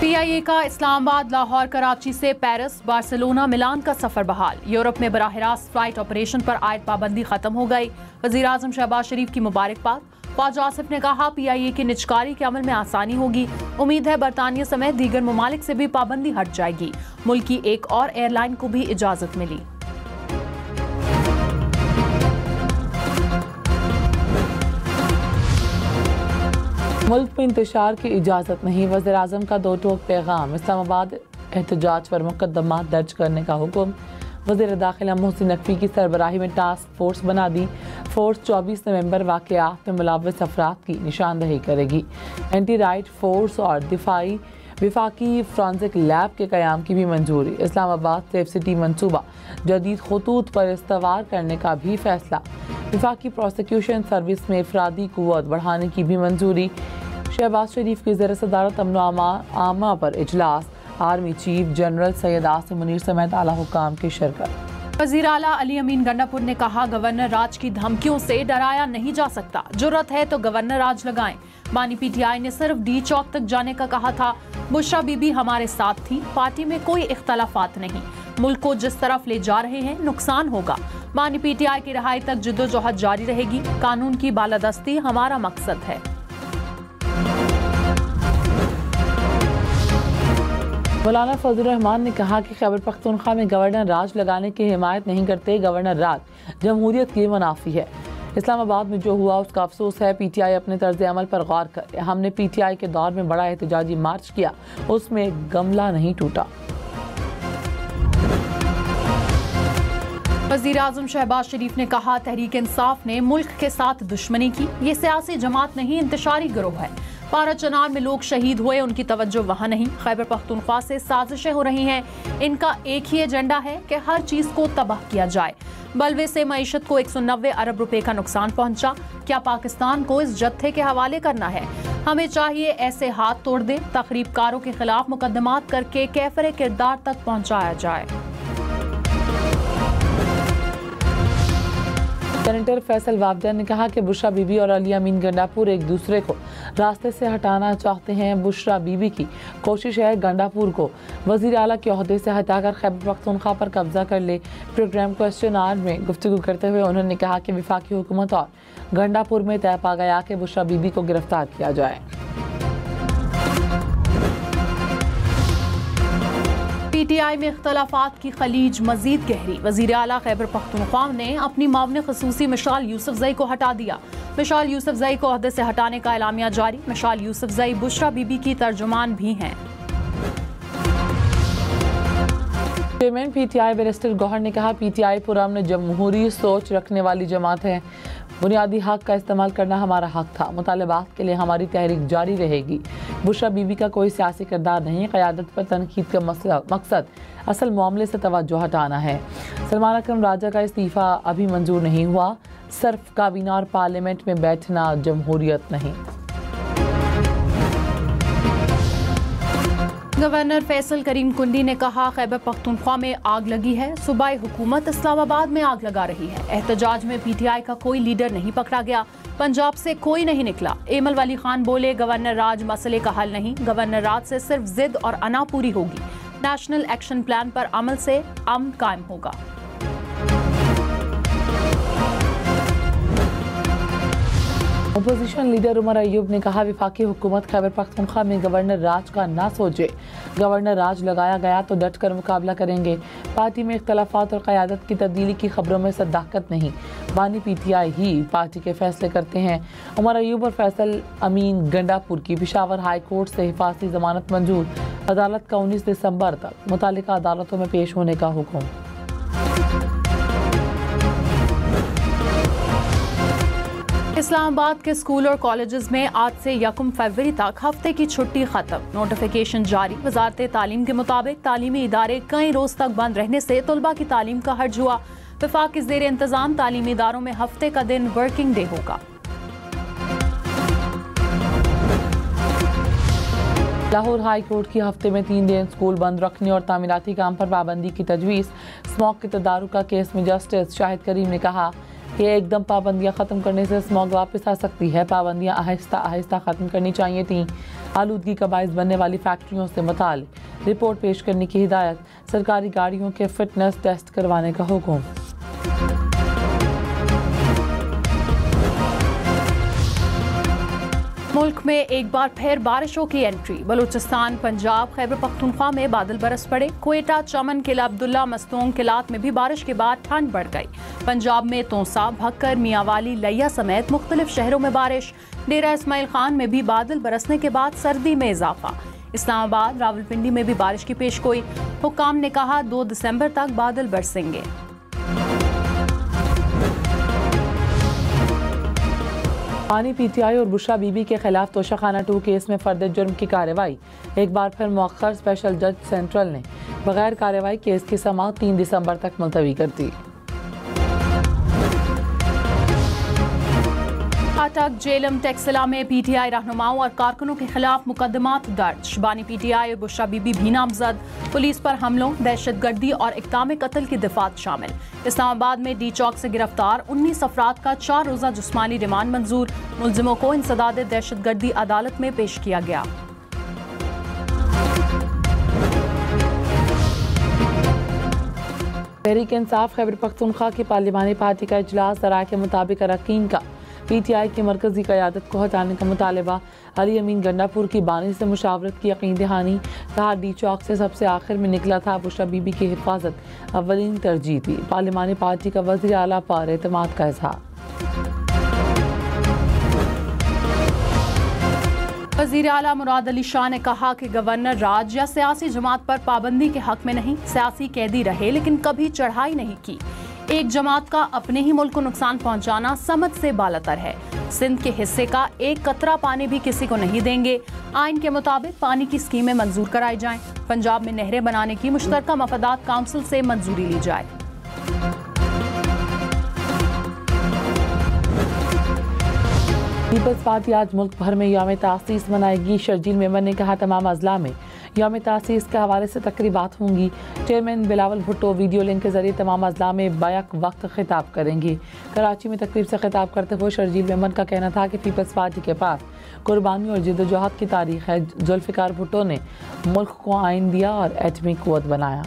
PIA का इस्लामाबाद, लाहौर, कराची से Paris, Barcelona, मिलान का सफर बहाल। यूरोप में बराह रास्त फ्लाइट ऑपरेशन पर आयद पाबंदी खत्म हो गई। वजीर आजम शहबाज शरीफ की मुबारकबाद। ख्वाजा आसिफ ने कहा PIA की निजकारी के अमल में आसानी होगी। उम्मीद है बरतानिया समेत दीगर ममालिक से भी पाबंदी हट जाएगी। मुल्क की एक और एयरलाइन को भी इजाजत मिली। मुल्क में इंतशार की इजाज़त नहीं, वज़ीर आज़म का दो टोक पैगाम। इस्लामाबाद एहतजाज पर मुकदमा दर्ज करने का हुक्म। वज़ीर दाखिला मोहसिन नकवी की सरबराही में टास्क फोर्स बना दी। फोर्स 24 नवंबर वाक़यात में मुलव्वस अफराद की निशानदही करेगी। एंटी राइट फोर्स और दिफाई विफाकी फ्रांसिक लैब के क़याम की भी मंजूरी। इस्लामाबाद सेफ सिटी मनसूबा जदीद खतूत पर इस्तवार करने का भी फैसला। विफाकी प्रोसिक्यूशन सर्विस में अफरादी कुव्वत बढ़ाने की भी मंजूरी। शहबाज शरीफ की ज़ेर सदारत अमन आमा पर इजलास। Army chief general Syed Asim Munir समेत आला हुकाम की शिरकत। वज़ीर आला अली अमीन गंडापुर ने कहा गवर्नर राज की धमकियों से डराया नहीं जा सकता, जुर्रत है तो गवर्नर राज लगाएं। बानी PTI ने सिर्फ D चौक तक जाने का कहा था। बुशरा बीबी हमारे साथ थी, पार्टी में कोई इख्तलाफात नहीं। मुल्क को जिस तरफ ले जा रहे हैं नुकसान होगा। बानी PTI की रिहाई तक जिद्दोजहद जारी रहेगी। कानून की बालादस्ती हमारा मकसद है। मौलाना फजल रहमान ने कहा कि खैबर पख्तूनख्वा में गवर्नर राज लगाने की हिमायत नहीं करते। गवर्नर राज जमहूरियत की मुनाफी है। इस्लामाबाद में जो हुआ उसका अफसोस है। PTI अपने तर्ज अमल पर गौर करे। हमने PTI के दौर में बड़ा एहतजाजी मार्च किया, उसमें गमला नहीं टूटा। वज़ीर आज़म शहबाज शरीफ ने कहा तहरीक इंसाफ ने मुल्क के साथ दुश्मनी की। ये सियासी जमात नहीं, इंतशारी गिरोह है। पारा चनार में लोग शहीद हुए, उनकी तवज्जो वहाँ नहीं। खैबर पख्तूनख्वा से साजिशें हो रही हैं। इनका एक ही एजेंडा है कि हर चीज़ को तबाह किया जाए। बलवे से मईशत को 190 अरब रुपए का नुकसान पहुंचा। क्या पाकिस्तान को इस जत्थे के हवाले करना है? हमें चाहिए ऐसे हाथ तोड़ दें, तखरीबकारों के खिलाफ मुकदमात करके कैफरे किरदार तक पहुंचाया जाए। सेनेटर फैसल वाबदा ने कहा कि बुशरा बीबी और अली अमीन गंडापुर एक दूसरे को रास्ते से हटाना चाहते हैं। बुशरा बीबी की कोशिश है गंडापुर को वज़ीर आला के ओहदे से हटाकर खैबर पख्तूनख्वा पर कब्जा कर ले। प्रोग्राम क्वेश्चन आवर में गुफ्तगू करते हुए उन्होंने कहा कि विफाकी हुकूमत और गंडापुर में तय पा गया कि बुशरा बीबी को गिरफ्तार किया जाए। PTI में इख्तलाफात की खलीज मजीद गहरी। वज़ीर आला खैबर पख्तूनख्वा ने अपनी मामले खसूसी मिशाल यूसुफजई को हटा दिया। मिशाल यूसुफजई को ओहदे से हटाने का एलामिया जारी। मिशाल यूसुफजई बुशरा बीबी की तर्जुमान भी हैं। चेयरमैन PTI बैरिस्टर गौहर ने कहा PTI पुरअमन जमहूरी सोच रखने वाली जमात है। बुनियादी हक का इस्तेमाल करना हमारा हक था। मुतालबात के लिए हमारी तहरीक जारी रहेगी। बुशरा बीबी का कोई सियासी किरदार नहीं। क़यादत पर तनकीद का मकसद असल मामले से तवज्जो हटाना है। सलमान अकरम राजा का इस्तीफ़ा अभी मंजूर नहीं हुआ। सिर्फ काबीना और पार्लियामेंट में बैठना जमहूरियत नहीं। गवर्नर फैसल करीम कुंडी ने कहा खैबर पख्तूनख्वा में आग लगी है। सूबाई हुकूमत इस्लामाबाद में आग लगा रही है। एहतजाज में PTI का कोई लीडर नहीं पकड़ा गया। पंजाब से कोई नहीं निकला। एमल वली खान बोले गवर्नर राज मसले का हल नहीं। गवर्नर राज से सिर्फ जिद और अना पूरी होगी। नेशनल एक्शन प्लान पर अमल से अमन कायम होगा। अपोजिशन लीडर उमर अयूब ने कहा विफाकी हुकूमत खैबर पख्तूनख्वा में गवर्नर राज का ना सोचे। गवर्नर राज लगाया गया तो डट कर मुकाबला करेंगे। पार्टी में इख्तलाफात और क़यादत की तब्दीली की खबरों में सदाकत नहीं। बानी PTI ही पार्टी के फैसले करते हैं। उमर अयूब और फैसल अमीन गंडापुर की पेशावर हाई कोर्ट से हिफाजती जमानत मंजूर। अदालत का 19 दिसंबर तक मुतालिका अदालतों में पेश होने का हुक्म। इस्लामाबाद के स्कूल और कॉलेजेस में आज से 1 फरवरी तक हफ्ते की छुट्टी खत्म। नोटिफिकेशन जारी। वजारत तालीम के मुताबिक तालीमी इदारे कई रोज तक बंद रहने से तलबा की तालीम का हर्ज हुआ। वफाक के ज़ेर इंतजाम तालीमी इदारों में हफ्ते का दिन वर्किंग डे होगा। लाहौर हाई कोर्ट की हफ्ते में 3 दिन स्कूल बंद रखने और तामीराती काम पर पाबंदी की तजवीज़। स्मॉग के तदारुक का केस में जस्टिस शाहिद करीम ने कहा कि एकदम पाबंदियां ख़त्म करने से स्मॉग वापस आ सकती है। पाबंदियां आहिस्ता आहिस्ता ख़त्म करनी चाहिए थी। आलूदगी का बायस बनने वाली फैक्ट्रियों से मुताल्लिक रिपोर्ट पेश करने की हिदायत, सरकारी गाड़ियों के फिटनेस टेस्ट करवाने का हुक्म। मुल्क में एक बार फिर बारिशों की एंट्री। बलूचिस्तान, पंजाब, खैबर पख्तूनख्वा में बादल बरस पड़े। क्वेटा, चमन, किला अब्दुल्ला, मस्तूंग, किलात में भी बारिश के बाद ठंड बढ़ गई। पंजाब में तोसा, भक्कर, मियांवाली, लिया समेत मुख्तलिफ शहरों में बारिश। डेरा इस्माइल खान में भी बादल बरसने के बाद सर्दी में इजाफा। इस्लामाबाद, रावलपिंडी में भी बारिश की पेशगोई। हुक्काम ने कहा 2 दिसंबर तक बादल बरसेंगे। पानी PTI और बुशरा बीबी के खिलाफ तोशाखाना 2 केस में फर्द जुर्म की कार्रवाई एक बार फिर मुअख्खर स्पेशल जज सेंट्रल ने बगैर कार्रवाई केस की समाअत 3 दिसंबर तक मुलतवी कर दी। अटक जेलम टेक्सला में PTI रहनुमाओं और कारकुनों के खिलाफ मुकदमात दर्ज। बानी PTI और बुशरा बीबी भी नामजद। पुलिस पर हमलों, दहशतगर्दी और इक़दाम कत्ल की दफात शामिल। इस्लामाबाद में डी चौक से गिरफ्तार 19 अफराद का 4 रोज़ा जिस्मानी रिमांड मंजूर। मुलजिमों को इंसदाद दहशतगर्दी अदालत में पेश किया गया। तहरीक इंसाफ खैबर पख्तूनख्वा की पार्लिमानी पार्टी का इजलास ज़राए के मुताबिक अरकान का PTI की मरकजी क़यादत को हटाने का मुतालबा। अली अमीन गंडापुर की बानी से मुशावरत की यकीन दहानी। कहा डी चौक से सबसे आखिर में निकला था, बुशरा बीबी की हिफाजत अवलीन तरजीह थी। पार्लिमानी पार्टी का वज़ीर आला पर एतमाद का इज़हार। वज़ीर आला मुराद अली शाह ने कहा कि गवर्नर राज या सियासी जमात पर पाबंदी के हक में नहीं, सियासी कैदी रहे लेकिन कभी चढ़ाई नहीं की। एक जमात का अपने ही मुल्क को नुकसान पहुंचाना समझ से बालातर है। सिंध के हिस्से का एक कतरा पानी भी किसी को नहीं देंगे। आइन के मुताबिक पानी की स्कीमें मंजूर कराई जाएं। पंजाब में नहरें बनाने की मुश्तरका मफादात काउंसिल से मंजूरी ली जाए। पीपल्स पार्टी आज मुल्क भर में यौम तासीस मनाएगी। शर्जील मेमन ने कहा तमाम अजला में यौम तासीस के हवाले से तकरीबात होंगी। Chairman Bilawal Bhutto video link के जरिए तमाम अजला में बैक वक्त खिताब करेंगे। कराची में तकरीब से खिताब करते हुए शर्जील मेमन का कहना था कि पीपल्स पार्टी के पास कुर्बानी और जिद्दोजहद की तारीख है। जुल्फ़िकार भुट्टो ने मुल्क को आइन दिया और एटमी कुव्वत बनाया।